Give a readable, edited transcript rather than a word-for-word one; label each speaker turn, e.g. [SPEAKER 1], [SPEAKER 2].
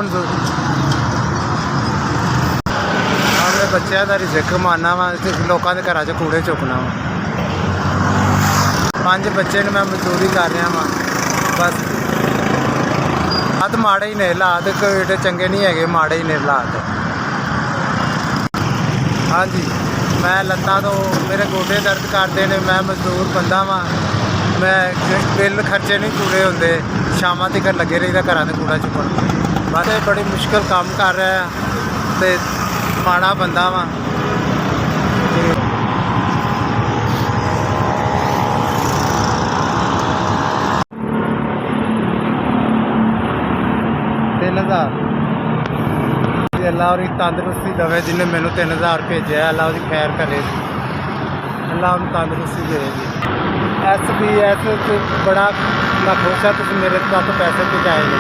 [SPEAKER 1] ਮਨਜ਼ੂਰ। ਆਪਣੇ ਬੱਚਿਆਂ ਦਾ ਰਿਜ਼ਕ ਕਮਾਉਣਾ ਵਾ ਤੇ ਲੋਕਾਂ ਦੇ ਘਰਾਂ 'ਚ ਕੂੜੇ ਚੁੱਕਣਾ ਵਾ। 5 ਬੱਚੇ ਨੇ, ਮੈਂ ਮਜ਼ਦੂਰੀ ਕਰ ਰਿਹਾ ਵਾਂ ਬਸ। ਮਾੜੇ ਹੀ ਨੇ ਹਾਲਾਤ, ਕੋਈ ਏਡੇ ਚੰਗੇ ਨਹੀਂ ਹੈਗੇ, ਮਾੜੇ ਹੀ ਨੇ ਹਾਲਾਤ। ਹਾਂਜੀ, ਮੈਂ ਲੱਤਾਂ ਤੋਂ, ਮੇਰੇ ਗੋਡੇ ਦਰਦ ਕਰਦੇ ਨੇ, ਮੈਂ ਮਜ਼ਦੂਰ ਬੰਦਾ ਵਾਂ। ਮੈਂ ਬਿੱਲ ਖਰਚੇ ਨਹੀਂ ਪੂਰੇ ਹੁੰਦੇ, ਸ਼ਾਮਾਂ ਤੱਕ ਲੱਗੇ ਰਹੀਦਾ ਘਰਾਂ ਦੇ ਕੂੜਾ ਚੁੱਕਣ। ਬਸ ਇਹ ਬੜੀ ਮੁਸ਼ਕਿਲ ਕੰਮ ਕਰ ਰਿਹਾ ਅਤੇ ਮਾੜਾ ਬੰਦਾ ਵਾਂ। ਅੱਲਾ ਉਹਦੀ ਤੰਦਰੁਸਤੀ ਦੇਵੇ, ਜਿਹਨੇ ਮੈਨੂੰ 3000 ਭੇਜਿਆ। ਅੱਲਾ ਉਹਦੀ ਖੈਰ ਕਰੇ, ਅੱਲਾ ਉਹਨੂੰ ਤੰਦਰੁਸਤੀ ਦੇ ਜੀ। SBS 'ਚ ਬੜਾ ਮੈਂ ਖੁਸ਼ ਹਾਂ, ਤੁਸੀਂ ਮੇਰੇ ਤੱਕ ਪੈਸੇ ਪਹੁੰਚਾਏ ਨੇ।